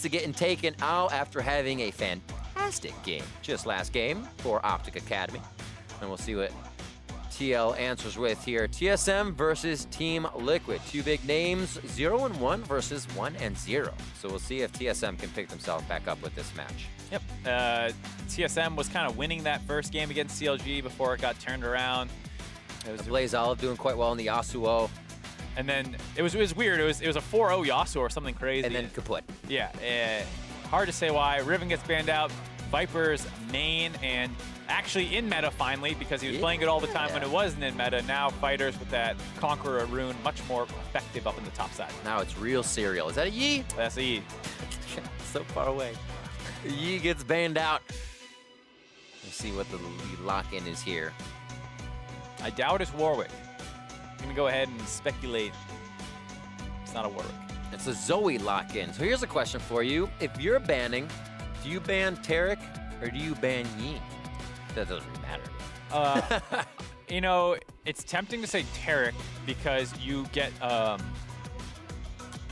close to getting taken out after having a fantastic game just last game for Optic Academy. And we'll see what TL answers with here. TSM versus Team Liquid. Two big names, 0-1 versus 1-0. So we'll see if TSM can pick themselves back up with this match. Yep. TSM was kind of winning that first game against CLG before it got turned around. It was Blaze Olive doing quite well in the Yasuo. And then it was weird. It was a 4-0 Yasuo or something crazy. And then kaput. Yeah. Hard to say why. Riven gets banned out. Viper's main and actually in meta finally, because he was playing it all the time when it wasn't in meta. Now Fighters with that Conqueror rune much more effective up in the top side. Now it's real serial. Is that a Yi? That's a Yi. So far away. Yi gets banned out. Let's see what the lock-in is here. I doubt it's Warwick. I'm gonna go ahead and speculate. It's not a Warwick. It's a Zoe lock-in. So here's a question for you. If you're banning, do you ban Tarek or do you ban Yi? That doesn't really matter. You know, it's tempting to say Tarek because you get,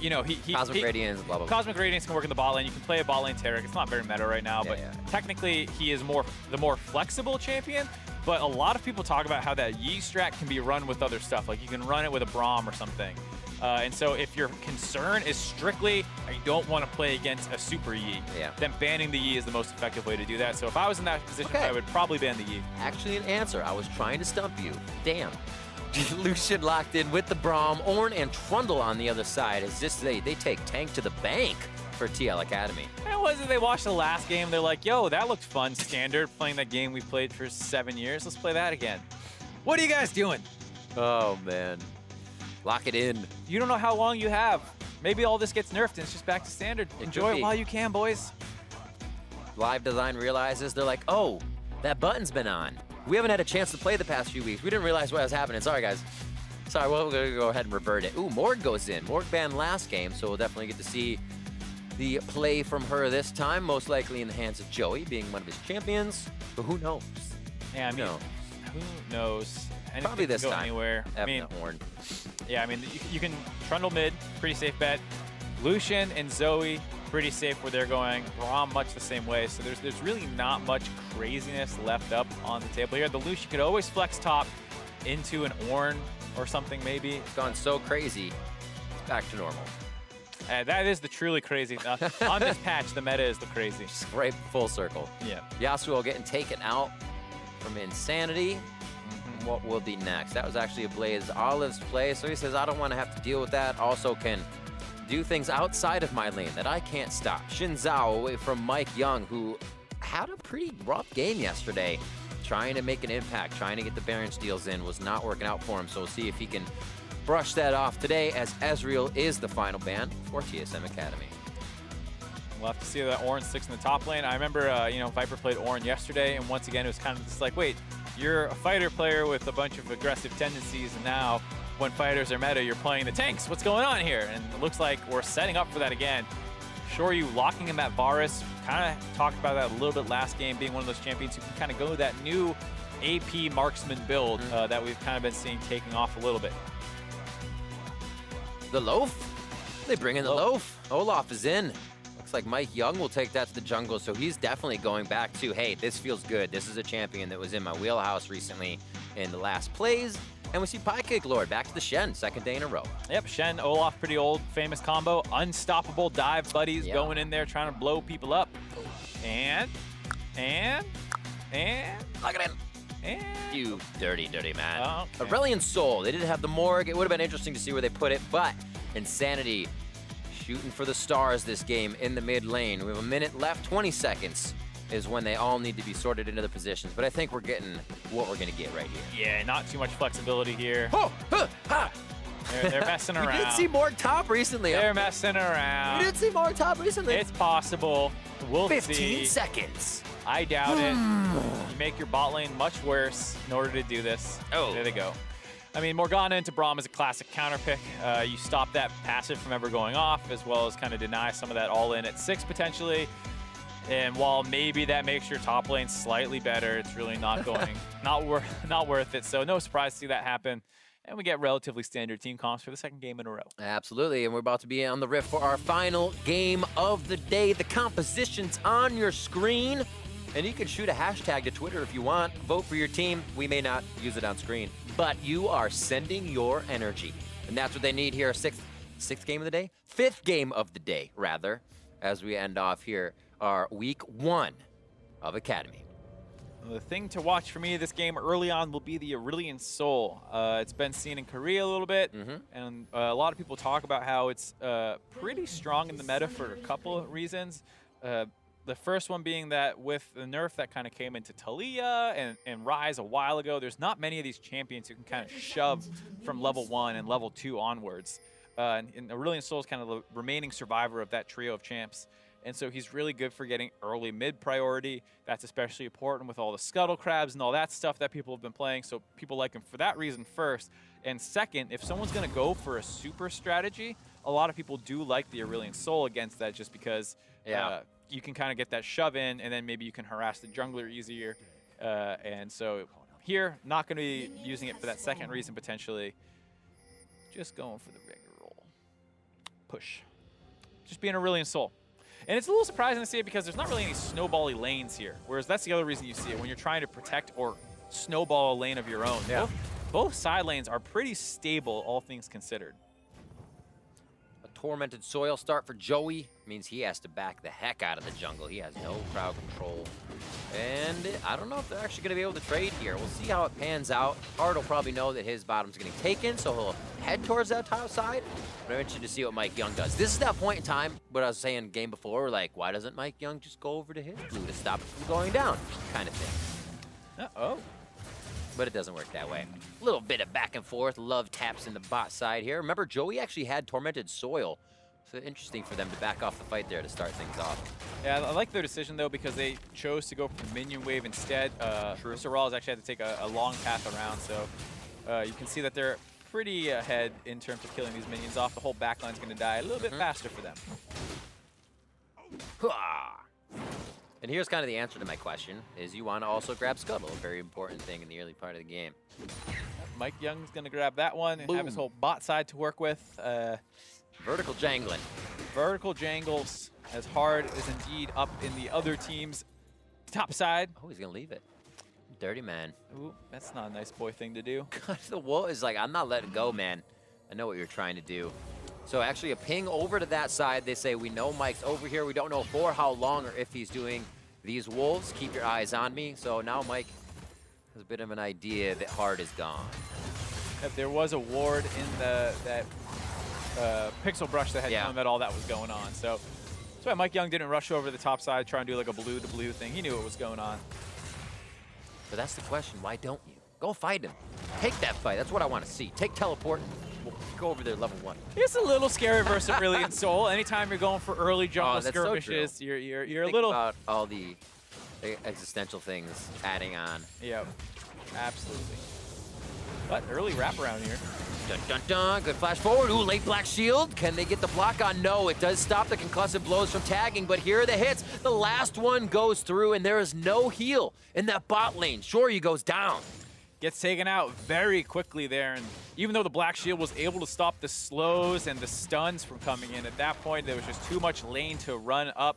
you know, Cosmic Radiance, blah, blah, blah. Cosmic Radiance can work in the bot lane. You can play a bot lane Tarek. It's not very meta right now, but technically he is the more flexible champion. But a lot of people talk about how that Yi strat can be run with other stuff. Like you can run it with a Braum or something. And so if your concern is strictly, I don't want to play against a super Yi, then banning the Yi is the most effective way to do that. So if I was in that position, I would probably ban the Yi. Actually an answer. I was trying to stump you. Damn. Lucian locked in with the Braum. Ornn and Trundle on the other side. As this, they take tank to the bank for TL Academy. And was it they watched the last game, they're like, yo, that looked fun, standard, playing that game we played for 7 years. Let's play that again. What are you guys doing? Oh, man. Lock it in. You don't know how long you have. Maybe all this gets nerfed and it's just back to standard. Enjoy it while you can, boys. Live Design realizes, they're like, oh, that button's been on. We haven't had a chance to play the past few weeks. We didn't realize what was happening. Sorry, guys. Sorry, we're going to go ahead and revert it. Ooh, Morg goes in. Morg banned last game, so we'll definitely get to see the play from her this time, most likely in the hands of Joey, being one of his champions. But who knows? Yeah, I mean, who knows? Anything probably this can go time. Anywhere. I mean, Horn. Yeah, I mean, you can Trundle mid, pretty safe bet. Lucian and Zoe, pretty safe where they're going. Braum much the same way. So there's really not much craziness left up on the table here. The Lucian could always flex top into an Ornn or something maybe. It's gone so crazy. It's back to normal. That is the truly crazy. On this patch, the meta is the crazy. Just right full circle. Yeah. Yasuo getting taken out from Insanity. What will be next? That was actually a Blaze Olive's play. So he says, I don't want to have to deal with that. Also can do things outside of my lane that I can't stop. Xin Zhao away from Mike Young, who had a pretty rough game yesterday. Trying to make an impact, trying to get the Baron steals in, was not working out for him. So we'll see if he can brush that off today, as Ezreal is the final ban for TSM Academy. We'll have to see that Ornn sticks in the top lane. I remember, you know, Viper played Ornn yesterday, and once again, it was kind of just like, wait, you're a fighter player with a bunch of aggressive tendencies, and now when fighters are meta, you're playing the tanks. What's going on here? And it looks like we're setting up for that again. Shoryu locking in that Varus. Kind of talked about that a little bit last game, being one of those champions who can kind of go that new AP marksman build that we've kind of been seeing taking off a little bit. The Loaf? They bring in the Loaf. Olaf is in. Looks like Mike Young will take that to the jungle, so he's definitely going back to, hey, this feels good. This is a champion that was in my wheelhouse recently in the last plays. And we see Pie Cake Lord back to the Shen, second day in a row. Yep, Shen, Olaf, pretty old, famous combo. Unstoppable dive buddies going in there trying to blow people up. And lock it in. You dirty, dirty man. Okay. Aurelion Soul, they didn't have the Morg. It would have been interesting to see where they put it, but Insanity shooting for the stars this game in the mid lane. We have a minute left, 20 seconds is when they all need to be sorted into their positions, but I think we're getting what we're gonna get right here. Yeah, not too much flexibility here. Oh, ha. They're messing around. We did see Morg top recently. They're messing around. We did see Morg top recently. It's possible. We'll 15 see. 15 seconds. I doubt it. You make your bot lane much worse in order to do this. Oh. There they go. I mean, Morgana into Braum is a classic counter pick. You stop that passive from ever going off, as well as kind of deny some of that all in at 6 potentially. And while maybe that makes your top lane slightly better, it's really not going, not worth it. So no surprise to see that happen. and we get relatively standard team comps for the second game in a row. Absolutely, and we're about to be on the Rift for our final game of the day. The composition's on your screen, and you can shoot a hashtag to Twitter if you want. Vote for your team. We may not use it on screen, but you are sending your energy, and that's what they need here. Sixth game of the day? Fifth game of the day, rather, as we end off here our week 1 of Academy. The thing to watch for me this game early on will be the Aurelian Soul. It's been seen in Korea a little bit, and a lot of people talk about how it's pretty strong in the meta for a couple of reasons. The first one being that with the nerf that kind of came into Talia and Rise a while ago, there's not many of these champions who can kind of shove from level 1 and level 2 onwards. And Aurelian Soul is kind of the remaining survivor of that trio of champs. And so he's really good for getting early mid priority. That's especially important with all the scuttle crabs and all that stuff that people have been playing. So people like him for that reason first. And second, if someone's going to go for a super strategy, a lot of people do like the Aurelian Soul against that just because you can kind of get that shove in and then maybe you can harass the jungler easier. And so here, not going to be using it for that second reason potentially. Just going for the regular roll. Push. Just being Aurelian Soul. And it's a little surprising to see it because there's not really any snowbally lanes here. Whereas that's the other reason you see it when you're trying to protect or snowball a lane of your own. Yeah. Both side lanes are pretty stable, all things considered. A tormented soil start for Joey means he has to back the heck out of the jungle. He has no crowd control. And I don't know if they're actually going to be able to trade here. We'll see how it pans out. Hard will probably know that his bottom's getting taken, so he'll head towards that top side. But I'm interested to see what Mike Young does. This is that point in time, what I was saying in the game before, we're like, why doesn't Mike Young just go over to his blue to stop it from going down? Kind of thing. Uh-oh. But it doesn't work that way. A little bit of back and forth. Love taps in the bot side here. Remember, Joey actually had Tormented Soil. So interesting for them to back off the fight there to start things off. Yeah, I like their decision, though, because they chose to go for the minion wave instead. Mr. Rawls actually had to take a long path around, so you can see that they're pretty ahead in terms of killing these minions off. The whole backline's going to die a little bit faster for them. And here's kind of the answer to my question, is you want to also grab Scuttle, a very important thing in the early part of the game. Mike Young's going to grab that one and have his whole bot side to work with. Vertical jangling. Vertical jangles as hard is indeed up in the other team's top side. Oh, he's going to leave it. Dirty man. Ooh, that's not a nice boy thing to do. The wolf is like, I'm not letting go, man. I know what you're trying to do. So actually a ping over to that side. They say, we know Mike's over here. We don't know for how long or if he's doing these wolves. Keep your eyes on me. So now Mike has a bit of an idea that Hard is gone. If there was a ward in that pixel brush that had known that all that was going on. So that's why Mike Young didn't rush over the top side, try and do like a blue to blue thing. He knew what was going on. But that's the question. Why don't you? Go fight him. Take that fight. That's what I want to see. Take teleport. We'll go over there level 1. It's a little scary versus Aurelian Soul. Anytime you're going for early jungle skirmishes, so you're a Think little about all the existential things adding on. Yeah, absolutely. But early wraparound here. Dun, dun, dun. Good flash forward. Ooh, late black shield. Can they get the block on? No, it does stop the concussive blows from tagging, but here are the hits. The last one goes through, and there is no heal in that bot lane. Shorey goes down. Gets taken out very quickly there, and even though the black shield was able to stop the slows and the stuns from coming in, at that point there was just too much lane to run up.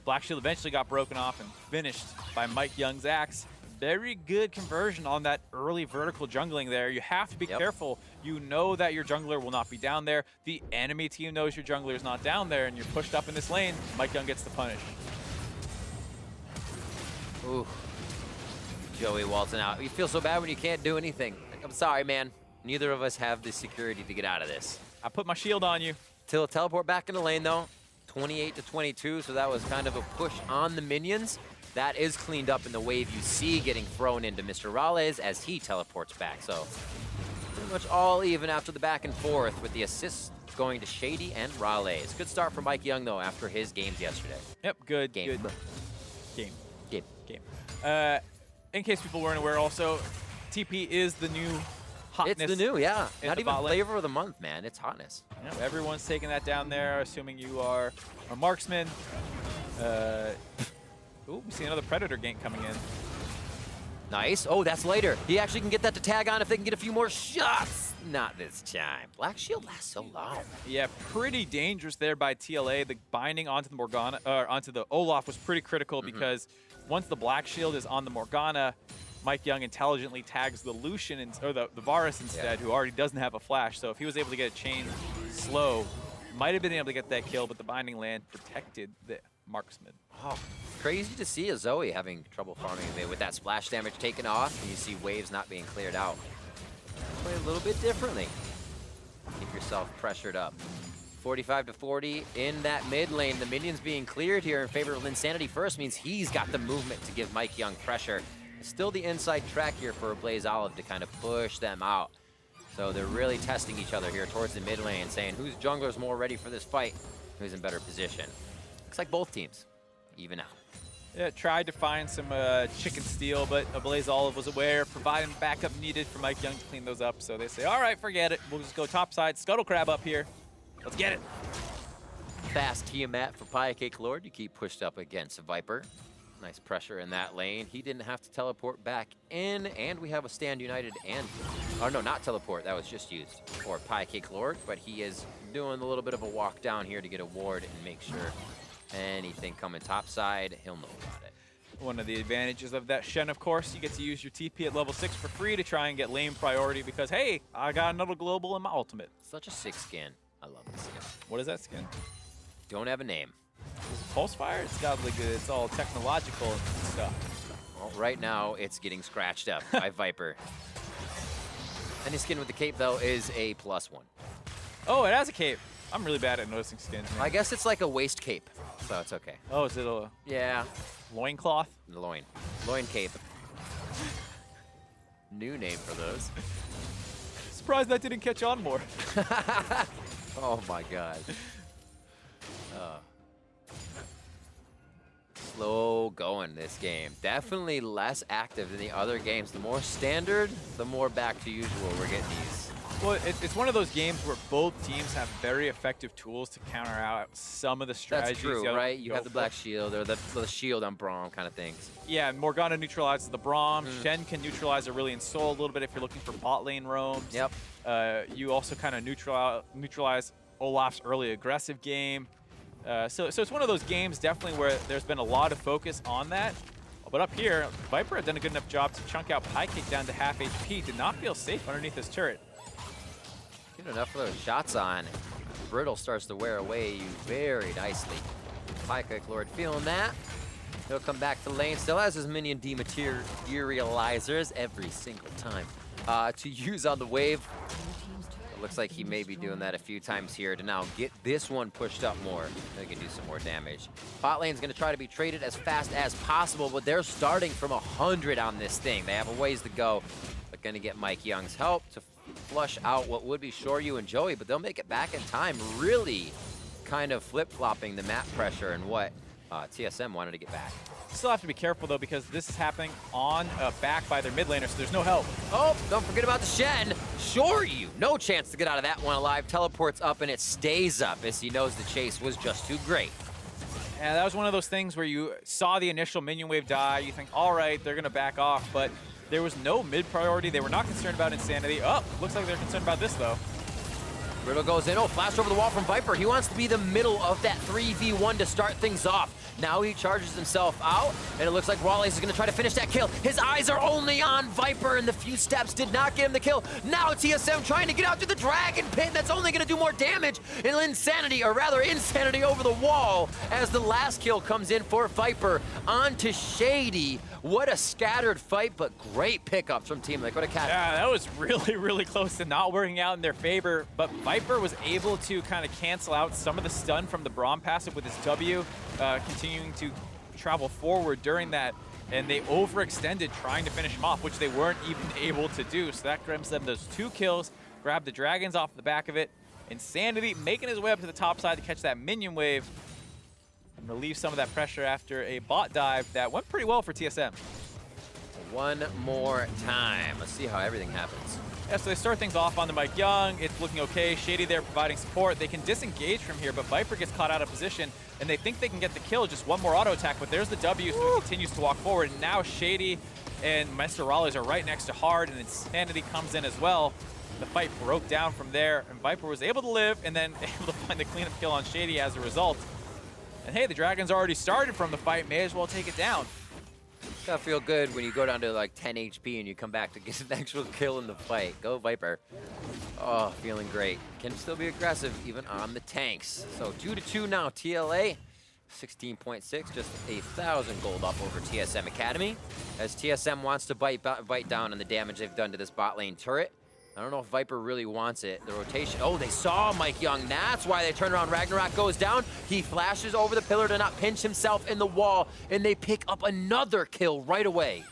Black shield eventually got broken off and finished by Mike Young's axe. Very good conversion on that early vertical jungling there. You have to be careful. You know that your jungler will not be down there. The enemy team knows your jungler is not down there, and you're pushed up in this lane. Mike Young gets the punish. Ooh. Joey waltzing out. You feel so bad when you can't do anything. Like, I'm sorry, man. Neither of us have the security to get out of this. I put my shield on you. Till teleport back in the lane, though. 28 to 22, so that was kind of a push on the minions. That is cleaned up in the wave you see getting thrown into Mr. Rales as he teleports back. So pretty much all even after the back and forth with the assists going to Shady and Rales. Good start for Mike Young, though, after his games yesterday. Yep, good. Game. Game. In case people weren't aware also, TP is the new hotness. It's the new, yeah. Not even bot lane. flavor of the month, man. It's hotness. Yep, everyone's taking that down there, assuming you are a marksman. Ooh, we see another Predator gank coming in. Nice. Oh, that's later. He actually can get that to tag on if they can get a few more shots. Not this time. Black Shield lasts so long. Yeah, pretty dangerous there by TLA. The binding onto the Morgana, or onto the Olaf was pretty critical because once the Black Shield is on the Morgana, Mike Young intelligently tags the Lucian, or the Varus instead, who already doesn't have a flash. So if he was able to get a chain slow, might have been able to get that kill, but the binding land protected the MarkZ. Oh, crazy to see a Zoe having trouble farming a bit with that splash damage taken off, and you see waves not being cleared out. Play a little bit differently. Keep yourself pressured up. 45 to 40 in that mid lane. The minions being cleared here in favor of Linsanity first means he's got the movement to give Mike Young pressure. Still the inside track here for Blaze Olive to kind of push them out. So they're really testing each other here towards the mid lane, saying whose jungler's more ready for this fight, who's in better position. Looks like both teams even out. Yeah, tried to find some chicken steal, but Blaze Olive was aware, providing backup needed for Mike Young to clean those up. So they say, all right, forget it. We'll just go topside, Scuttle Crab up here. Let's get it. Fast Tiamat for Cake Lord. You keep pushed up against Viper. Nice pressure in that lane. He didn't have to teleport back in, and we have a Stand United and, oh no, not teleport. That was just used for Cake Lord, but he is doing a little bit of a walk down here to get a ward and make sure anything coming topside, he'll know about it. One of the advantages of that Shen, of course, you get to use your TP at level 6 for free to try and get lane priority because, hey, I got another global in my ultimate. Such a sick skin. I love this skin. What is that skin? Don't have a name. Is it Pulsefire? It's got like it's all technological and stuff. Well, right now it's getting scratched up by Viper. Any skin with the cape though is a +1. Oh, it has a cape. I'm really bad at noticing skins, man. I guess it's like a waist cape, so it's okay. Oh, is it a loincloth? The loin. Loin cape. New name for those. Surprised that didn't catch on more. Oh my god. Slow going this game. Definitely less active than the other games. The more standard, the more back to usual we're getting these. Well, it's one of those games where both teams have very effective tools to counter out some of the strategies. That's true, right? You have the Black Shield or the shield on Braum kind of things. Yeah, Morgana neutralizes the Braum. Shen can neutralize Aurelion Sol a little bit if you're looking for bot lane roams. Yep. You also kind of neutralize Olaf's early aggressive game. So it's one of those games definitely where there's been a lot of focus on that. But up here, Viper had done a good enough job to chunk out Cake down to half HP. Did not feel safe underneath this turret. Get enough of those shots on. Brittle starts to wear away you very nicely. Cake Lord feeling that. He'll come back to lane. Still has his minion dematerializers every single time to use on the wave. Looks like he may be doing that a few times here to now get this one pushed up more. They can do some more damage. Bot lane's going to try to be traded as fast as possible, but they're starting from 100 on this thing. They have a ways to go. They're going to get Mike Young's help to flush out what would be Shoryu and Joey, but they'll make it back in time, really kind of flip-flopping the map pressure and what TSM wanted to get back. Still have to be careful, though, because this is happening on back by their mid laner, so there's no help. Oh, don't forget about the Shen. Shoryu, no chance to get out of that one alive. Teleports up, and it stays up as he knows the chase was just too great. Yeah, that was one of those things where you saw the initial minion wave die. You think, all right, they're going to back off, but there was no mid priority. They were not concerned about Insanity. Oh, looks like they're concerned about this, though. Riddle goes in. Oh, flash over the wall from Viper. He wants to be the middle of that 3v1 to start things off. Now he charges himself out, and it looks like Rawley is going to try to finish that kill. His eyes are only on Viper, and the few steps did not get him the kill. Now TSM trying to get out to the Dragon Pit. That's only going to do more damage. And Insanity over the wall as the last kill comes in for Viper onto Shady. What a scattered fight, but great pickups from Team Liquid Academy. Yeah, that was really, really close to not working out in their favor, but Viper was able to kind of cancel out some of the stun from the Braum passive with his W, continuing to travel forward during that, and they overextended trying to finish him off, which they weren't even able to do. So that grabs them those 2 kills, grabbed the Dragons off the back of it. Insanity making his way up to the top side to catch that minion wave and relieve some of that pressure after a bot dive that went pretty well for TSM. One more time. Let's see how everything happens. Yeah, so they start things off on the Mike Young. It's looking okay. Shady there providing support. They can disengage from here, but Viper gets caught out of position, and they think they can get the kill. Just one more auto attack, but there's the W, so he continues to walk forward. And now Shady and Mr. Raleigh are right next to Hard, and Insanity comes in as well. The fight broke down from there, and Viper was able to live and then able to find the cleanup kill on Shady as a result. And hey, the Dragons already started from the fight. May as well take it down. Gotta feel good when you go down to like 10 HP and you come back to get an actual kill in the fight. Go Viper. Oh, feeling great. Can still be aggressive even on the tanks. So 2-2 now, TLA. 16.6, just 1,000 gold up over TSM Academy. As TSM wants to bite down on the damage they've done to this bot lane turret. I don't know if Viper really wants it. The rotation, oh, they saw Mike Young. That's why they turn around. Ragnarok goes down. He flashes over the pillar to not pinch himself in the wall, and they pick up another kill right away.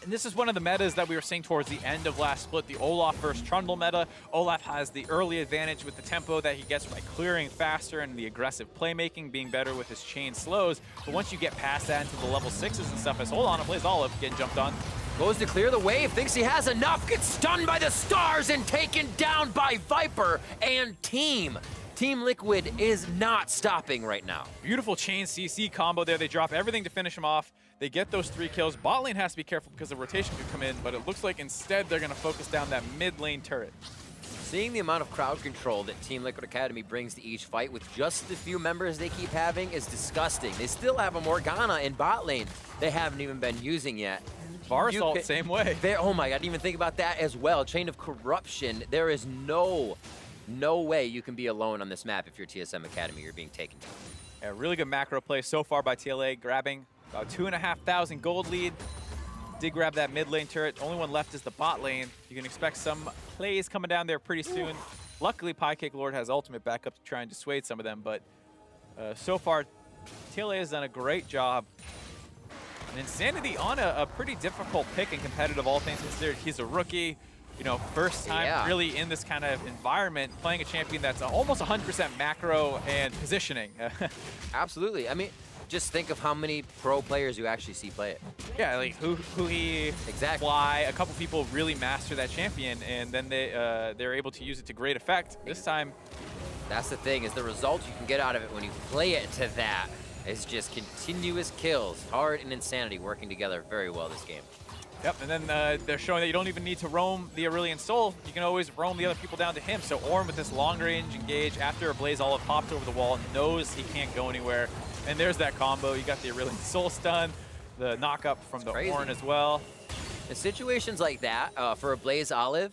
And this is one of the metas that we were seeing towards the end of last split, the Olaf versus Trundle meta. Olaf has the early advantage with the tempo that he gets by clearing faster and the aggressive playmaking, being better with his chain slows. But once you get past that into the level 6s and stuff, as hold on, plays Olive getting jumped on. Goes to clear the wave, thinks he has enough, gets stunned by the stars and taken down by Viper and Team. Team Liquid is not stopping right now. Beautiful chain CC combo there. They drop everything to finish him off. They get those 3 kills. Bot lane has to be careful because the rotation could come in, but it looks like instead they're going to focus down that mid lane turret. Seeing the amount of crowd control that Team Liquid Academy brings to each fight with just the few members they keep having is disgusting. They still have a Morgana in bot lane they haven't even been using yet. Varsalt, same way. Oh my God, I didn't even think about that as well. Chain of corruption. There is no way you can be alone on this map if you're TSM Academy. You're being taken down. Yeah, really good macro play so far by TLA, grabbing about 2,500 gold lead. Did grab that mid lane turret. Only one left is the bot lane. You can expect some plays coming down there pretty soon. Luckily, Piecake Lord has ultimate backup to try and dissuade some of them, but so far, TLA has done a great job. And Insanity on a pretty difficult pick and competitive, all things considered. He's a rookie, you know, first time really in this kind of environment, playing a champion that's almost 100% macro and positioning. Absolutely. I mean, just think of how many pro players you actually see play it. Yeah, like who he fly. A couple people really master that champion, and then they're able to use it to great effect. This time, that's the thing, is the result you can get out of it when you play it to that. It's just continuous kills. Hard and Insanity working together very well this game. Yep, and then they're showing that you don't even need to roam the Aurelion Soul. You can always roam the other people down to him. So Ornn with this long range engage after a Blaze Olive popped over the wall, knows he can't go anywhere. And there's that combo. You got the Aurelion Soul stun, the knock up from the Ornn as well. In situations like that, for a Blaze Olive,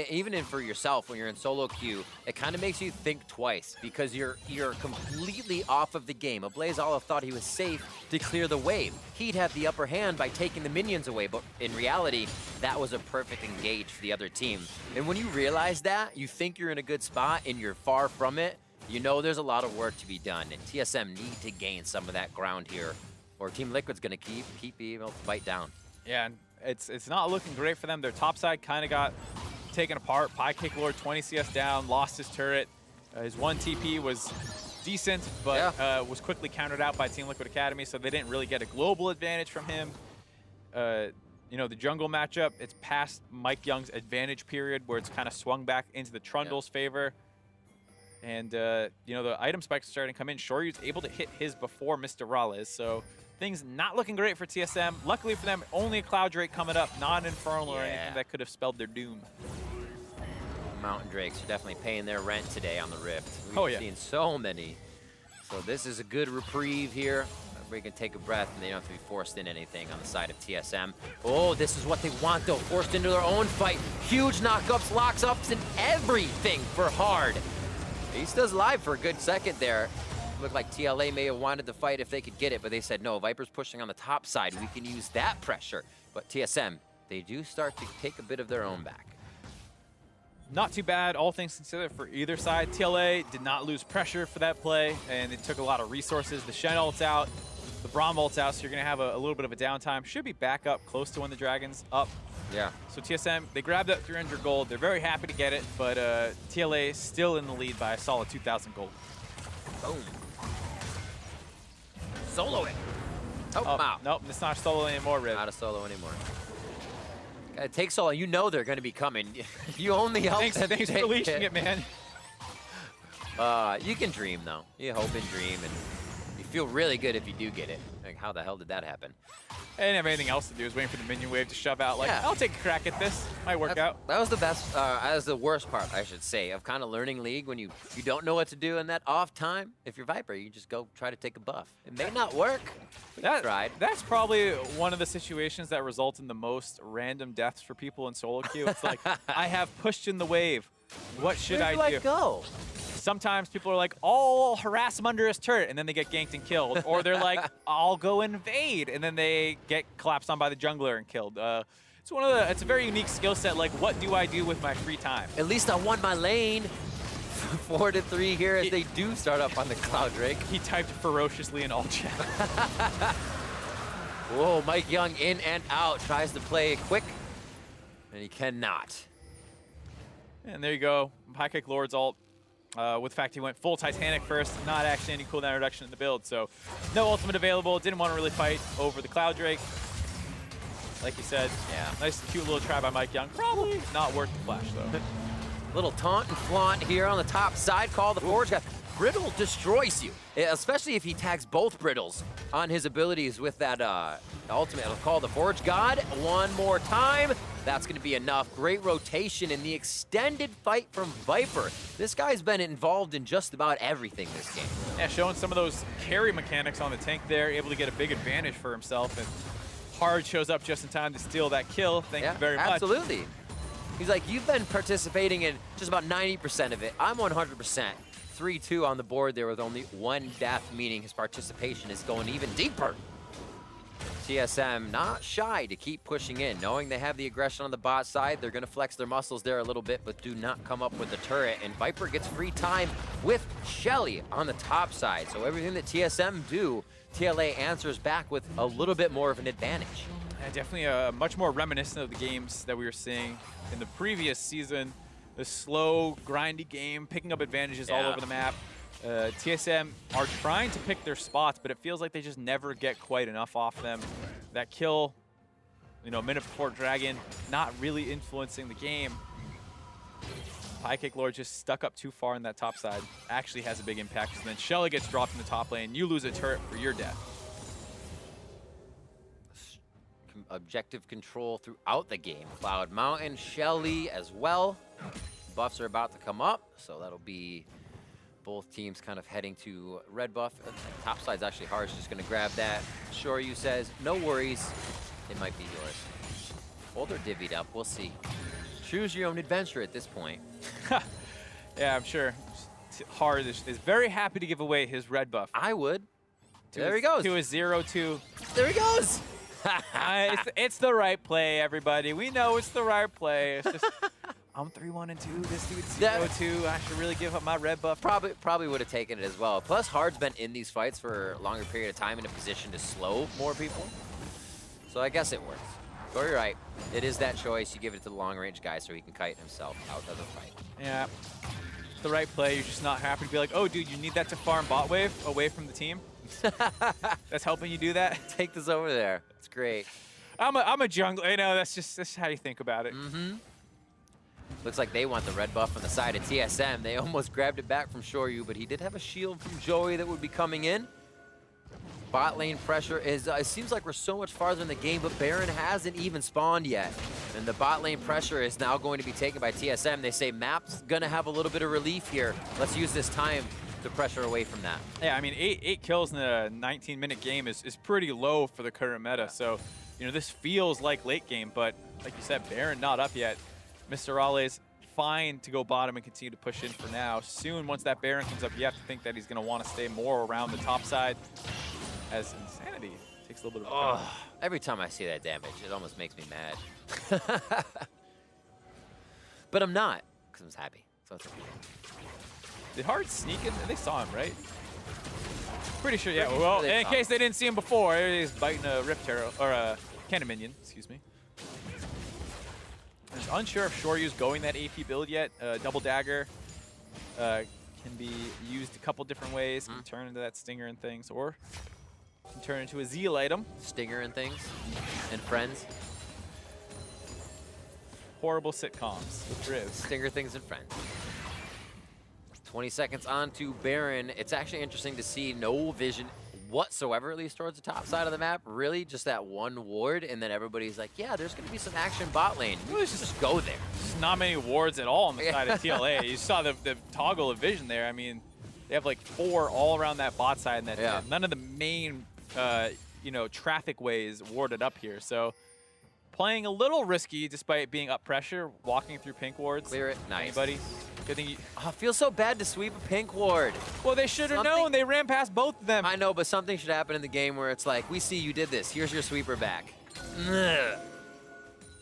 even for yourself when you're in solo queue, it kind of makes you think twice because you're completely off of the game. A Blaze Olive thought he was safe to clear the wave. He'd have the upper hand by taking the minions away, but in reality, that was a perfect engage for the other team. And when you realize that, you think you're in a good spot and you're far from it, you know there's a lot of work to be done, and TSM need to gain some of that ground here, or Team Liquid's gonna keep being able to fight down. Yeah, and it's not looking great for them. Their top side kind of got taken apart. Piecake Lord 20 CS down, lost his turret. His 1 TP was decent, but was quickly countered out by Team Liquid Academy, so they didn't really get a global advantage from him. You know, the jungle matchup, it's past Mike Young's advantage period where it's kind of swung back into the Trundle's favor. And, you know, the item spikes are starting to come in. Shoryu's able to hit his before Mr. Raleigh, so things not looking great for TSM. Luckily for them, only a Cloud Drake coming up, not an Infernal or anything that could have spelled their doom. Mountain Drakes are definitely paying their rent today on the Rift. We've seen so many. So this is a good reprieve here. We can take a breath and they don't have to be forced in anything on the side of TSM. Oh, this is what they want though, forced into their own fight. Huge knockups, locks-ups, and everything for Hard. He stays alive for a good second there. Looked like TLA may have wanted the fight if they could get it, but they said, no, Viper's pushing on the top side. We can use that pressure. But TSM, they do start to take a bit of their own back. Not too bad, all things considered, for either side. TLA did not lose pressure for that play, and it took a lot of resources. The Shen ult's out, the Braum ult's out, so you're going to have a little bit of a downtime. Should be back up close to when the Dragon's up. Yeah. So TSM, they grabbed that 300 gold. They're very happy to get it, but TLA is still in the lead by a solid 2,000 gold. Boom. Solo it. Oh, wow. Nope, it's not solo anymore, Riv. Not a solo anymore. It takes so long. You know they're going to be coming. You only help them. Thanks for leashing it, man. You can dream, though. You hope and dream, and you feel really good if you do get it. Like, how the hell did that happen? I didn't have anything else to do. I was waiting for the minion wave to shove out. Like, yeah. I'll take a crack at this. Might work out. That was the best. That was the worst part, I should say, of kind of learning League when you don't know what to do in that off time. If you're Viper, you just go try to take a buff. It may not work. That's probably one of the situations that result in the most random deaths for people in solo queue. It's like, I have pushed in the wave. What should I do? Where do I go? Sometimes people are like, I'll harass him under his turret, and then they get ganked and killed. Or they're like, I'll go invade, and then they get collapsed on by the jungler and killed. It's a very unique skill set. Like, what do I do with my free time? At least I won my lane. 4-3 here as they do start up on the Cloud Drake. He typed ferociously in all chat. Whoa, Mike Young in and out. Tries to play it quick, and he cannot. And there you go. High Kick Lord's ult. With the fact he went full Titanic first, not actually any cooldown reduction in the build, so no ultimate available. Didn't want to really fight over the Cloud Drake. Like you said, yeah, nice cute little try by Mike Young. Probably not worth the flash though. Little taunt and flaunt here on the top side. Call the Forge guy. Brittle destroys you, especially if he tags both Brittles on his abilities with that ultimate. It'll call the Forge God one more time. That's going to be enough. Great rotation in the extended fight from Viper. This guy's been involved in just about everything this game. Yeah, showing some of those carry mechanics on the tank there, able to get a big advantage for himself. And Hard shows up just in time to steal that kill. Thank you very much. Absolutely. He's like, you've been participating in just about 90% of it. I'm 100%. 3-2 on the board there with only one death, meaning his participation is going even deeper. TSM not shy to keep pushing in, knowing they have the aggression on the bot side. They're going to flex their muscles there a little bit, but do not come up with the turret. And Viper gets free time with Shelly on the top side. So everything that TSM do, TLA answers back with a little bit more of an advantage. Yeah, definitely much more reminiscent of the games that we were seeing in the previous season. The slow, grindy game, picking up advantages all over the map. TSM are trying to pick their spots, but it feels like they just never get quite enough off them. That kill, a minute before Dragon, not really influencing the game. High Kick Lord just stuck up too far in that top side. Actually has a big impact, and then Shelly gets dropped in the top lane. You lose a turret for your death. Objective control throughout the game. Cloud Mountain, Shelly as well. Buffs are about to come up, so that'll be both teams kind of heading to red buff. Top side's actually Harsh, just gonna grab that. Shoryu says, no worries, it might be yours. Older divvied up, we'll see. Choose your own adventure at this point. Yeah, I'm sure. Hard is very happy to give away his red buff. I would. There he goes. To a 0-2. There he goes. It's the right play, everybody. We know it's the right play. It's just, I'm 3-1-2. This dude's 0-2. I should really give up my red buff. Probably would have taken it as well. Plus, Hard's been in these fights for a longer period of time in a position to slow more people. So I guess it works. But you're right. It is that choice. You give it to the long-range guy so he can kite himself out of the fight. Yeah. The right play. You're just not happy to be like, oh, dude, you need that to farm bot wave away from the team. That's helping you do that. Take this over there. It's great. I'm a jungler. That's how you think about it. Mm-hmm. Looks like they want the red buff on the side of TSM. They almost grabbed it back from Shoryu, but he did have a shield from Joey that would be coming in. Bot lane pressure is, it seems like we're so much farther in the game, but Baron hasn't even spawned yet. And the bot lane pressure is now going to be taken by TSM. They say map's gonna have a little bit of relief here. Let's use this time to pressure away from that. Yeah, I mean, eight kills in a 19-minute game is pretty low for the current meta. So, this feels like late game, but like you said, Baron not up yet. Mr. Raleigh's fine to go bottom and continue to push in for now. Soon, once that Baron comes up, you have to think that he's going to want to stay more around the top side, as Insanity takes a little bit of a every time I see that damage, it almost makes me mad. But I'm not, because I'm happy. So it's okay. Did Hard sneak in? They saw him, right? Pretty sure, yeah. Well, in case they didn't see him before, he's biting a Rift Arrow, or a Cannon Minion, excuse me. I'm unsure if Shoryu's going that AP build yet. Double Dagger can be used a couple different ways. Can turn into that Stinger and things, or can turn into a Zeal item. Stinger and things, and friends. horrible sitcoms with Riv. Stinger Things and Friends. 20 seconds on to Baron. It's actually interesting to see no vision whatsoever, at least towards the top side of the map. Really, just that one ward, and then everybody's like, yeah, there's going to be some action bot lane. Let's just go there. There's not many wards at all on the side of TLA. You saw the toggle of vision there. I mean, they have like 4 all around that bot side, and that none of the main, you know, traffic ways warded up here. So playing a little risky despite being up pressure, walking through pink wards. Clear it. Nice. Anybody? Good thing you... Oh, it feels so bad to sweep a pink ward. Well, they should have known. They ran past both of them. I know, but something should happen in the game where it's like, we see you did this. Here's your sweeper back.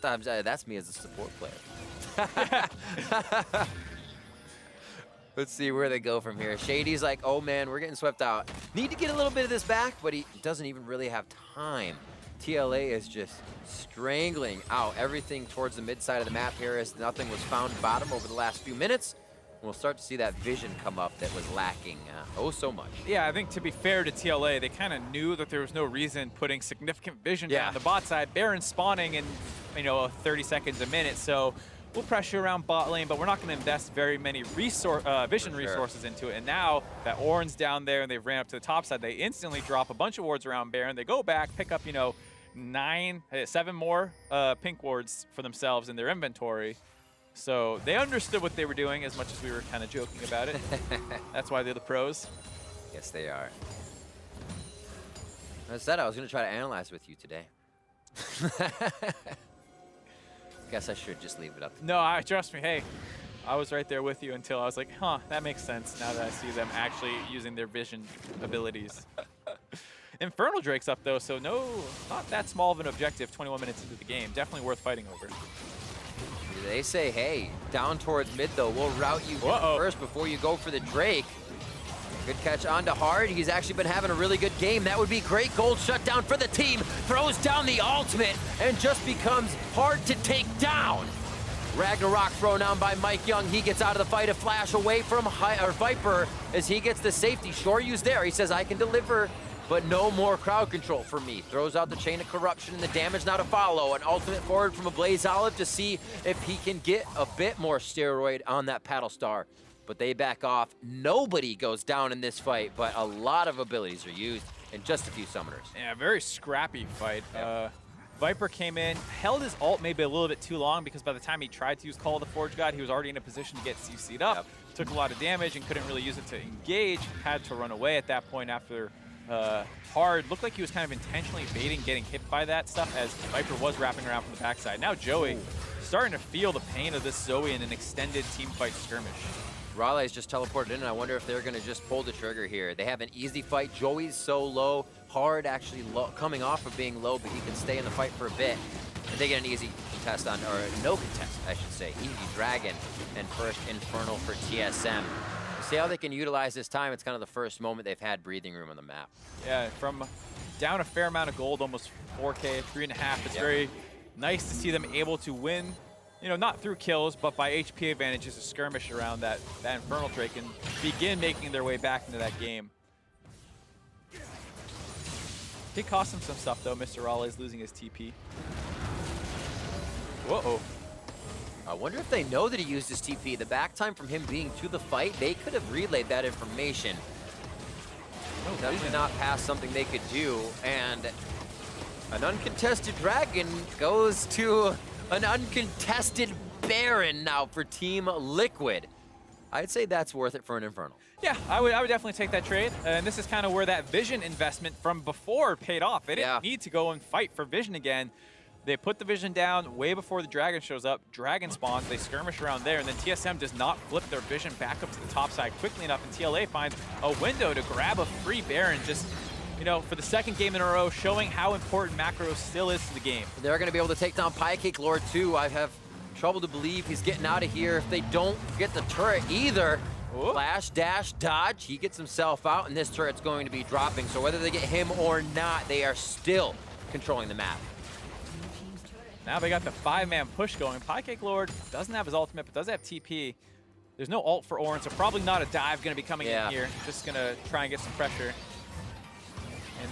That's me as a support player. Let's see where they go from here. Shady's like, oh man, we're getting swept out. Need to get a little bit of this back, but he doesn't even really have time. TLA is just strangling out everything towards the mid side of the map here as nothing was found bottom over the last few minutes. We'll start to see that vision come up that was lacking oh so much. Yeah, I think to be fair to TLA, they kind of knew that there was no reason putting significant vision down the bot side. Baron spawning in, you know, 30 seconds a minute, so we'll pressure around bot lane, but we're not going to invest very many vision resources into it. And now that Orin's down there and they've ran up to the top side, they instantly drop a bunch of wards around Baron. They go back, pick up, you know, 7 more pink wards for themselves in their inventory. So they understood what they were doing as much as we were kind of joking about it. That's why they're the pros. Yes, they are. I said I was going to try to analyze with you today. Guess I should just leave it up to No, trust me. Hey, I was right there with you until I was like, huh, that makes sense now that I see them actually using their vision abilities. Infernal Drake's up, though, so no, not that small of an objective 21 minutes into the game. Definitely worth fighting over. They say, hey, down towards mid, though. We'll route you first before you go for the Drake. Good catch onto Hard. He's actually been having a really good game. That would be great gold shutdown for the team. Throws down the ultimate and just becomes hard to take down. Ragnarok thrown down by Mike Young. He gets out of the fight, a flash away from Viper as he gets the safety. Shoryu's there. He says, I can deliver, but no more crowd control for me. Throws out the chain of corruption and the damage now to follow. An ultimate forward from a Blaze Olive to see if he can get a bit more steroid on that Paddle Star. But they back off. Nobody goes down in this fight, but a lot of abilities are used and just a few summoners. Yeah, very scrappy fight. Viper came in, held his ult maybe a little bit too long because by the time he tried to use Call of the Forge God, he was already in a position to get CC'd up. Took a lot of damage and couldn't really use it to engage. Had to run away at that point after Hard. Looked like he was kind of intentionally baiting getting hit by that stuff as Viper was wrapping around from the backside. Now Joey starting to feel the pain of this Zoe in an extended team fight skirmish. Raleigh's just teleported in, and I wonder if they're going to just pull the trigger here. They have an easy fight. Joey's so low. Hard actually coming off of being low, but he can stay in the fight for a bit. And they get an easy contest on, or no contest, I should say. Easy Dragon and first Infernal for TSM. See how they can utilize this time. It's kind of the first moment they've had breathing room on the map. Yeah, from down a fair amount of gold, almost 4K, 3.5. It's very nice to see them able to win. You know, not through kills, but by HP advantages, a skirmish around that Infernal Drake and begin making their way back into that game. He cost him some stuff, though. Mr. Raleigh's losing his TP. Whoa. I wonder if they know that he used his TP. The back time from him being to the fight, they could have relayed that information. No, definitely not past something they could do. And an uncontested Dragon goes to an uncontested Baron now for Team Liquid. I'd say that's worth it for an Infernal. Yeah, I would definitely take that trade. And this is kind of where that Vision investment from before paid off. They didn't need to go and fight for Vision again. They put the Vision down way before the Dragon shows up. Dragon spawns, they skirmish around there, and then TSM does not flip their Vision back up to the top side quickly enough, and TLA finds a window to grab a free Baron just, you know, for the second game in a row, showing how important macro still is to the game. They're going to be able to take down Piecake Lord too. I have trouble to believe he's getting out of here if they don't get the turret either. Ooh. Flash, dash, dodge. He gets himself out, and this turret's going to be dropping. So whether they get him or not, they are still controlling the map. Now they got the 5-man push going. Piecake Lord doesn't have his ultimate, but does have TP. There's no ult for Orin, so probably not a dive going to be coming in here. Just going to try and get some pressure.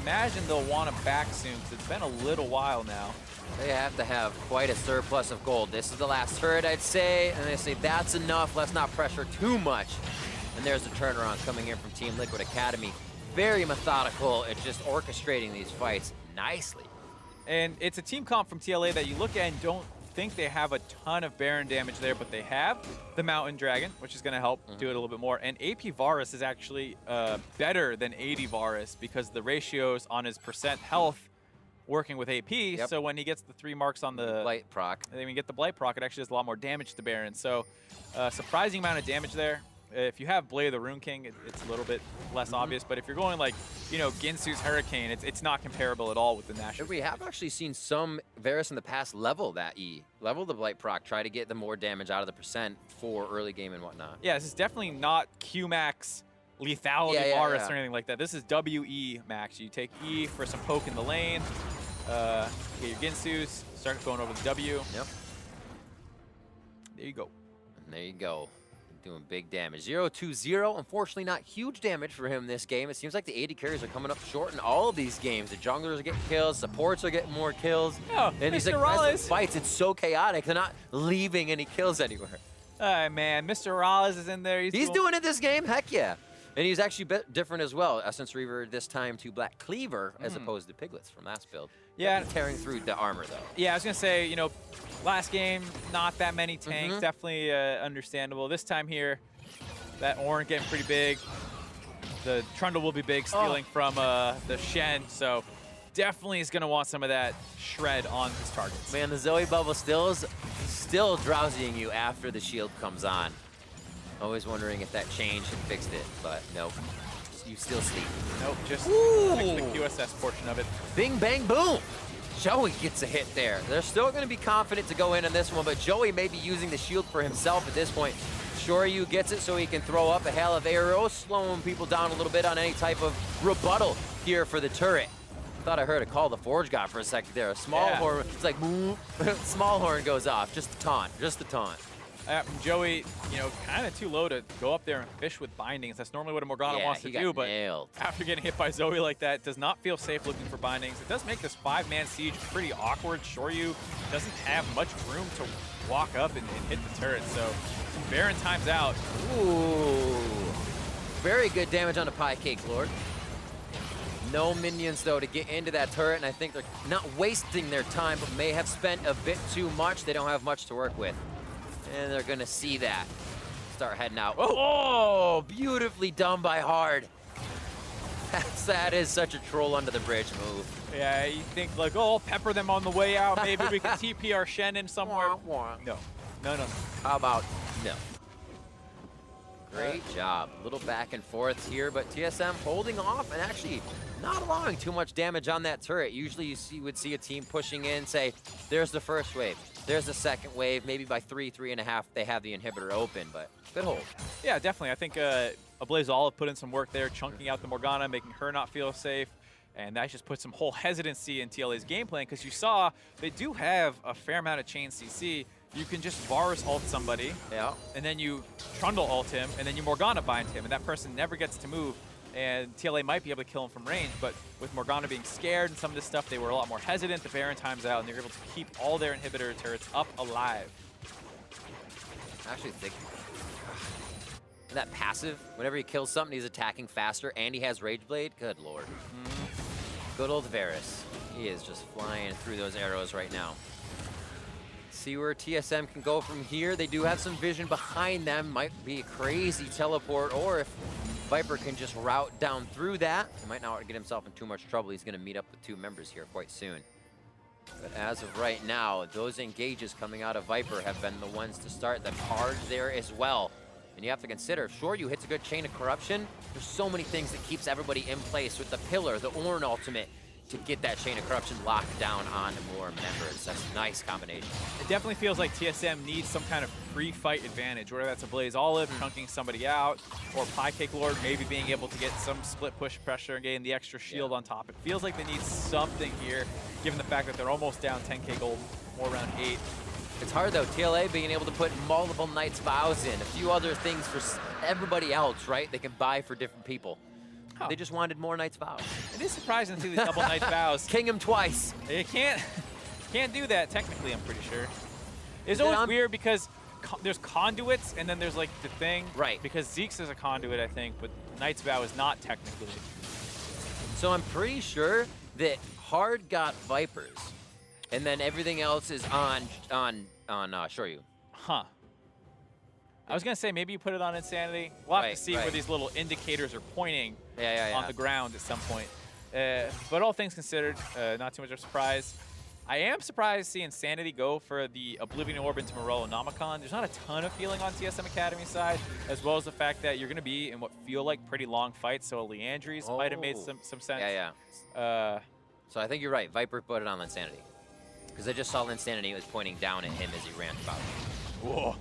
Imagine they'll want to back soon because it's been a little while now. They have to have quite a surplus of gold. This is the last turret, I'd say, and they say that's enough. Let's not pressure too much. And there's the turnaround coming in from Team Liquid Academy. Very methodical at just orchestrating these fights nicely. And it's a team comp from TLA that you look at and don't think they have a ton of Baron damage there, but they have the Mountain Dragon, which is going to help do it a little bit more. And AP Varus is actually better than AD Varus because the ratios on his percent health working with AP, so when he gets the 3 marks on the Blight proc, and then we get the Blight proc, it actually does a lot more damage to Baron. So surprising amount of damage there. If you have Blade of the Rune King, it's a little bit less obvious, but if you're going like, you know, Ginsu's Hurricane, it's not comparable at all with the Nash. We have actually seen some Varus in the past level that level the Blight proc, try to get the more damage out of the percent for early game and whatnot. Yeah, this is definitely not Q-Max lethality Varus or anything like that. This is WE max. You take E for some poke in the lane, get your Ginsu's, start going over the W. Yep. There you go. And there you go. Doing big damage. 0-2-0. Unfortunately, not huge damage for him this game. It seems like the AD carries are coming up short in all of these games. The junglers are getting kills, supports are getting more kills. Oh, and these aggressive fights, it's so chaotic. They're not leaving any kills anywhere. Man, Mr. Raleigh is in there. He's doing it this game. Heck yeah. And he's actually different as well. Essence Reaver this time to Black Cleaver as opposed to Piglets from last build. Yeah. Tearing through the armor, though. Yeah, I was going to say, you know, last game, not that many tanks. Definitely understandable. This time here, that Ornn getting pretty big. The Trundle will be big, stealing from the Shen. So definitely is going to want some of that shred on his targets. Man, the Zoe bubble still drowsying you after the shield comes on. Always wondering if that changed and fixed it, but nope. You still sleep. Nope, just the QSS portion of it. Bing, bang, boom! Joey gets a hit there. They're still going to be confident to go in on this one, but Joey may be using the shield for himself at this point. Shoryu gets it so he can throw up a hail of arrows, slowing people down a little bit on any type of rebuttal here for the turret. Thought I heard a call the Forge God for a second there. A small horn, it's like, small horn goes off. Just the taunt, just the taunt. Joey, you know, kind of too low to go up there and fish with bindings. That's normally what a Morgana wants to do, but after getting hit by Zoe like that, does not feel safe looking for bindings. It does make this 5-man siege pretty awkward. Shoryu doesn't have much room to walk up and hit the turret, so Baron times out. Ooh, very good damage on the Pie Cake Lord. No minions, though, to get into that turret, and I think they're not wasting their time, but may have spent a bit too much. They don't have much to work with. And they're gonna see that. Start heading out. Oh, beautifully done by Hard. That is such a troll under the bridge move. Yeah, you think like, oh, pepper them on the way out. Maybe we can TP our Shen in somewhere. No. How about no? Great job. A little back and forth here, but TSM holding off and actually not allowing too much damage on that turret. Usually you would see a team pushing in, say, there's the first wave. There's the second wave. Maybe by 3.5, they have the inhibitor open, but good hold. Yeah, definitely. I think Ablaze Olive put in some work there, chunking out the Morgana, making her not feel safe. And that just put some whole hesitancy in TLA's game plan, because you saw they do have a fair amount of chain CC. You can just Varus ult somebody, and then you Trundle ult him, and then you Morgana bind him, and that person never gets to move. And TLA might be able to kill him from range, but with Morgana being scared and some of this stuff, they were a lot more hesitant. The Baron times out, and they're able to keep all their inhibitor turrets up alive. I actually think that passive, whenever he kills something, he's attacking faster, and he has Rage Blade. Good lord. Good old Varus. He is just flying through those arrows right now. See where TSM can go from here. They do have some vision behind them. Might be a crazy teleport, or if Viper can just route down through that, he might not get himself in too much trouble. He's going to meet up with 2 members here quite soon. But as of right now, those engages coming out of Viper have been the ones to start. The Hard there as well. And you have to consider, if Shoryu hits a good chain of corruption, there's so many things that keeps everybody in place with the Pillar, the Ornn ultimate, to get that chain of corruption locked down on more members. That's a nice combination. It definitely feels like TSM needs some kind of free fight advantage, whether that's a Blaze Olive chunking somebody out, or Pie Cake Lord maybe being able to get some split push pressure and getting the extra shield on top. It feels like they need something here, given the fact that they're almost down 10k gold, more around 8. It's hard though, TLA being able to put multiple Knight's Vows in, a few other things for everybody else, right? They can buy for different people. Oh. They just wanted more Knight's Vows. It is surprising to see the double Knight's Vows. King him twice. You can't do that technically, I'm pretty sure. It's always weird because there's conduits and then there's like the thing. Right. Because Zeke's is a conduit, I think, but Knight's Vow is not technically. So I'm pretty sure that Hard got Vipers, and then everything else is on Shoryu. Huh. I was gonna say maybe you put it on Insanity. We'll have to see where these little indicators are pointing on the ground at some point. But all things considered, not too much of a surprise. I am surprised to see Insanity go for the Oblivion Orb into Morello Nomicon. There's not a ton of feeling on TSM Academy side, as well as the fact that you're going to be in what feel like pretty long fights, so Leandry's might have made some sense. So I think you're right. Viper put it on Insanity. Because I just saw Insanity was pointing down at him as he ran about. Whoa.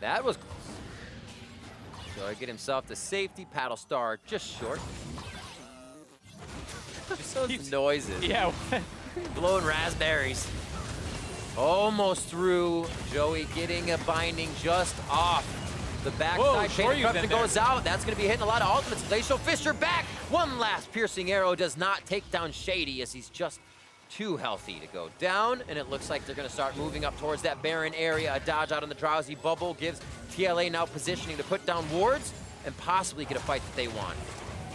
That was close. So I get himself the safety. Paddle Star just short. Just those noises. Yeah. Blowing raspberries. Almost through. Joey getting a binding just off the backside. Chain of Corruption goes out. That's going to be hitting a lot of ultimates. Glacial Fisher back. One last piercing arrow does not take down Shady as he's just too healthy to go down. And it looks like they're going to start moving up towards that barren area. A dodge out on the Drowsy Bubble gives TLA now positioning to put down wards and possibly get a fight that they want.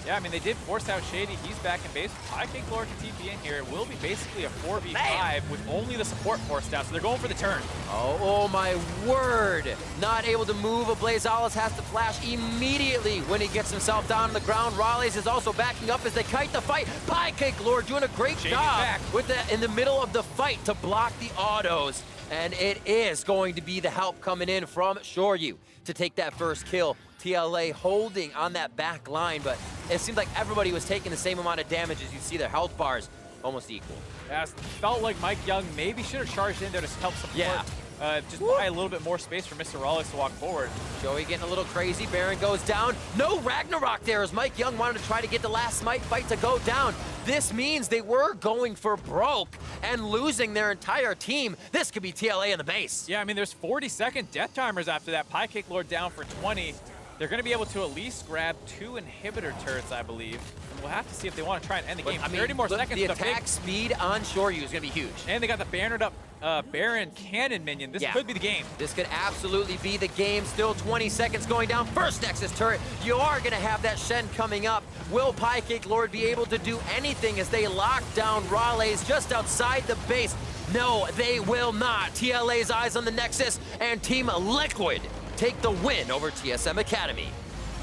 Yeah, I mean, they did force out Shady. He's back in base. Pike Lord can TP in here. It will be basically a 4v5 with only the support forced out, so they're going for the turn. Oh my word. Not able to move. Ablazealis has to flash immediately when he gets himself down on the ground. Raleigh is also backing up as they kite the fight. Pike Lord doing a great job with that in the middle of the fight to block the autos. And it is going to be the help coming in from Shoryu to take that first kill. TLA holding on that back line, but it seemed like everybody was taking the same amount of damage as you see their health bars almost equal. Yeah, it felt like Mike Young maybe should have charged in there to help support. Yeah. Just buy a little bit more space for Mr. Rawlings to walk forward. Joey getting a little crazy. Baron goes down. No Ragnarok there as Mike Young wanted to try to get the last smite fight to go down. This means they were going for broke and losing their entire team. This could be TLA in the base. Yeah, I mean, there's 40-second death timers after that. Pie Lord down for 20. They're going to be able to at least grab 2 inhibitor turrets, I believe. And we'll have to see if they want to try and end the game. I mean, 30 more seconds. The attack speed on Shoryu is going to be huge. And they got the bannered up Baron Cannon minion. This could be the game. This could absolutely be the game. Still 20 seconds going down. First Nexus turret. You are going to have that Shen coming up. Will Pie Lord be able to do anything as they lock down Raleigh just outside the base? No, they will not. TLA's eyes on the Nexus and Team Liquid take the win over TSM Academy.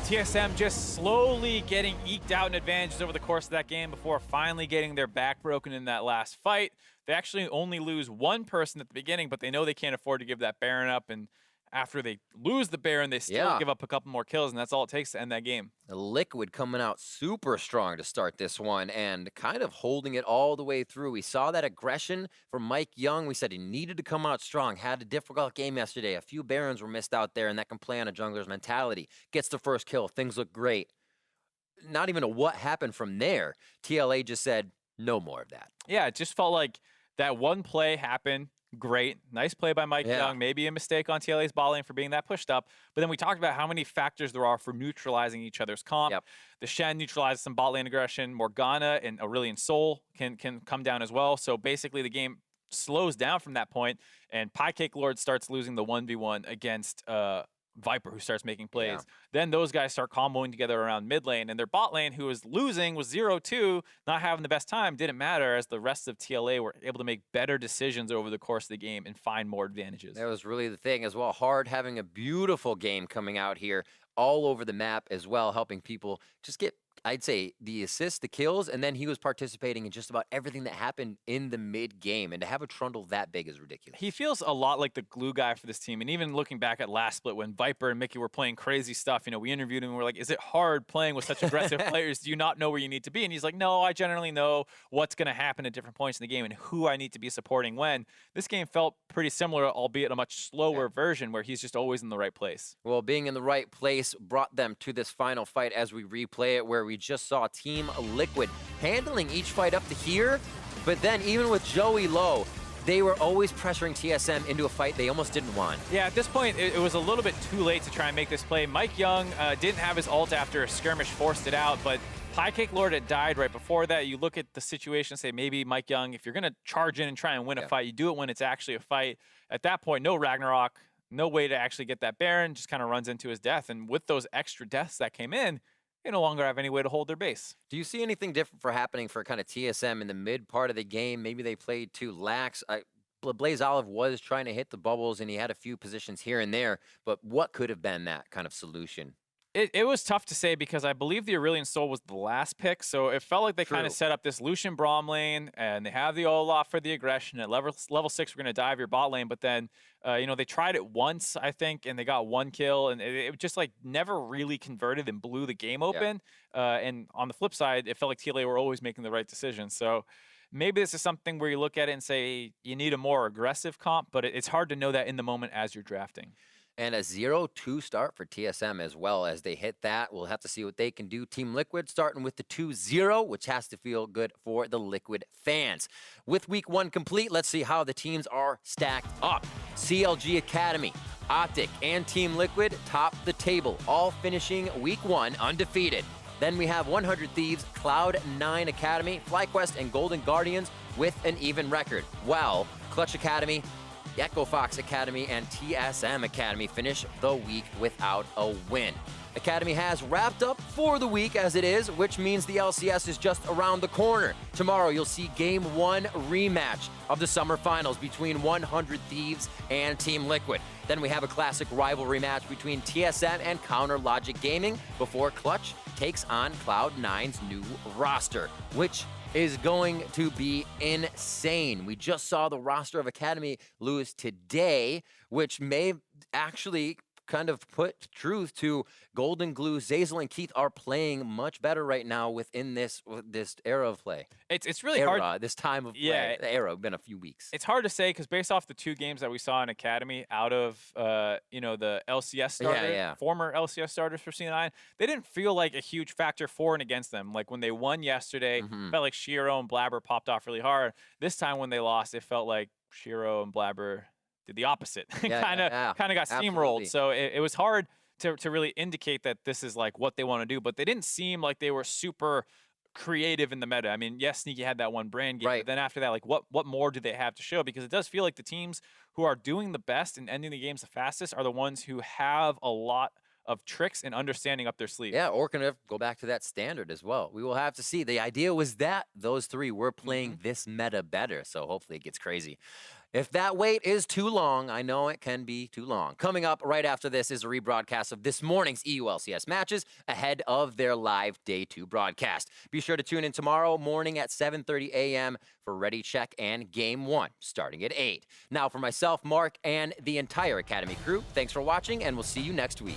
TSM just slowly getting eked out in advantages over the course of that game before finally getting their back broken in that last fight. They actually only lose one person at the beginning, but they know they can't afford to give that Baron up, and after they lose the Baron, they still give up a couple more kills, and that's all it takes to end that game. The Liquid coming out super strong to start this one and kind of holding it all the way through. We saw that aggression from Mike Young. We said he needed to come out strong. Had a difficult game yesterday. A few Barons were missed out there, and that can play on a jungler's mentality. Gets the first kill. Things look great. Not even a what happened from there. TLA just said, no more of that. Yeah, it just felt like that one play happened. Great. Nice play by Mike Young. Maybe a mistake on TLA's bot lane for being that pushed up. But then we talked about how many factors there are for neutralizing each other's comp. The Shen neutralizes some bot lane aggression. Morgana and Aurelion Sol can come down as well. So basically the game slows down from that point, and Pie Lord starts losing the 1v1 against Viper, who starts making plays. Then those guys start comboing together around mid lane, and their bot lane, who was losing, was 0-2, not having the best time, didn't matter as the rest of TLA were able to make better decisions over the course of the game and find more advantages. That was really the thing as well. Hard having a beautiful game coming out here all over the map as well, helping people just get, I'd say, the assists, the kills, and then he was participating in just about everything that happened in the mid-game. And to have a trundle that big is ridiculous. He feels a lot like the glue guy for this team. And even looking back at last split when Viper and Mickey were playing crazy stuff, you know, we interviewed him and we're like, is it hard playing with such aggressive players? Do you not know where you need to be? And he's like, no, I generally know what's going to happen at different points in the game and who I need to be supporting when. This game felt pretty similar, albeit a much slower version where he's just always in the right place. Well, being in the right place brought them to this final fight as we replay it, where we just saw Team Liquid handling each fight up to here, but then even with Joey low, they were always pressuring TSM into a fight they almost didn't want. Yeah, at this point, it was a little bit too late to try and make this play. Mike Young didn't have his ult after a skirmish forced it out, but Pie Cake Lord had died right before that. You look at the situation, say maybe Mike Young, if you're going to charge in and try and win a fight, you do it when it's actually a fight. At that point, no Ragnarok, no way to actually get that Baron, just kind of runs into his death. And with those extra deaths that came in, they no longer have any way to hold their base. Do you see anything different for happening for kind of TSM in the mid part of the game? Maybe they played too lax. Blaze Olive was trying to hit the bubbles, and he had a few positions here and there, but what could have been that kind of solution? It was tough to say because I believe the Aurelion Sol was the last pick, so it felt like they kind of set up this Lucian Braum lane, and they have the Olaf for the aggression. At level 6, we're going to dive your bot lane, but then, you know, they tried it once, I think, and they got 1 kill, and it just, like, never really converted and blew the game open. And on the flip side, it felt like TLA were always making the right decision. So maybe this is something where you look at it and say you need a more aggressive comp, but it's hard to know that in the moment as you're drafting. And a 0-2 start for TSM as well. As they hit that, we'll have to see what they can do. Team Liquid starting with the 2-0, which has to feel good for the Liquid fans. With week 1 complete, let's see how the teams are stacked up. CLG Academy, Optic, and Team Liquid top the table, all finishing week 1 undefeated. Then we have 100 Thieves, Cloud9 Academy, FlyQuest, and Golden Guardians with an even record. While Clutch Academy, Echo Fox Academy, and TSM Academy finish the week without a win. Academy has wrapped up for the week as it is, which means the LCS is just around the corner. Tomorrow, you'll see Game 1 rematch of the Summer Finals between 100 Thieves and Team Liquid. Then we have a classic rivalry match between TSM and Counter Logic Gaming before Clutch takes on Cloud9's new roster, which is going to be insane. We just saw the roster of Academy lose today, which may actually kind of put truth to Golden Glue. Zazel and Keith are playing much better right now within this era of play. It's really hard. This time of play. The era, been a few weeks. It's hard to say because based off the 2 games that we saw in Academy out of you know, the LCS starter, former LCS starters for C9, they didn't feel like a huge factor for and against them. Like when they won yesterday, felt like Shiro and Blabber popped off really hard. This time when they lost, it felt like Shiro and Blabber did the opposite. kind of got steamrolled. So it was hard to really indicate that this is like what they want to do, but they didn't seem like they were super creative in the meta. I mean, yes, Sneaky had that one brand game, but then after that, like what more do they have to show? Because it does feel like the teams who are doing the best and ending the games the fastest are the ones who have a lot of tricks and understanding up their sleeve. Yeah, or can go back to that standard as well. We will have to see. The idea was that those 3 were playing this meta better, so hopefully it gets crazy. If that wait is too long, I know it can be too long. Coming up right after this is a rebroadcast of this morning's EULCS matches ahead of their live Day 2 broadcast. Be sure to tune in tomorrow morning at 7:30 a.m. for Ready Check and Game 1, starting at 8. Now for myself, Mark, and the entire Academy crew, thanks for watching, and we'll see you next week.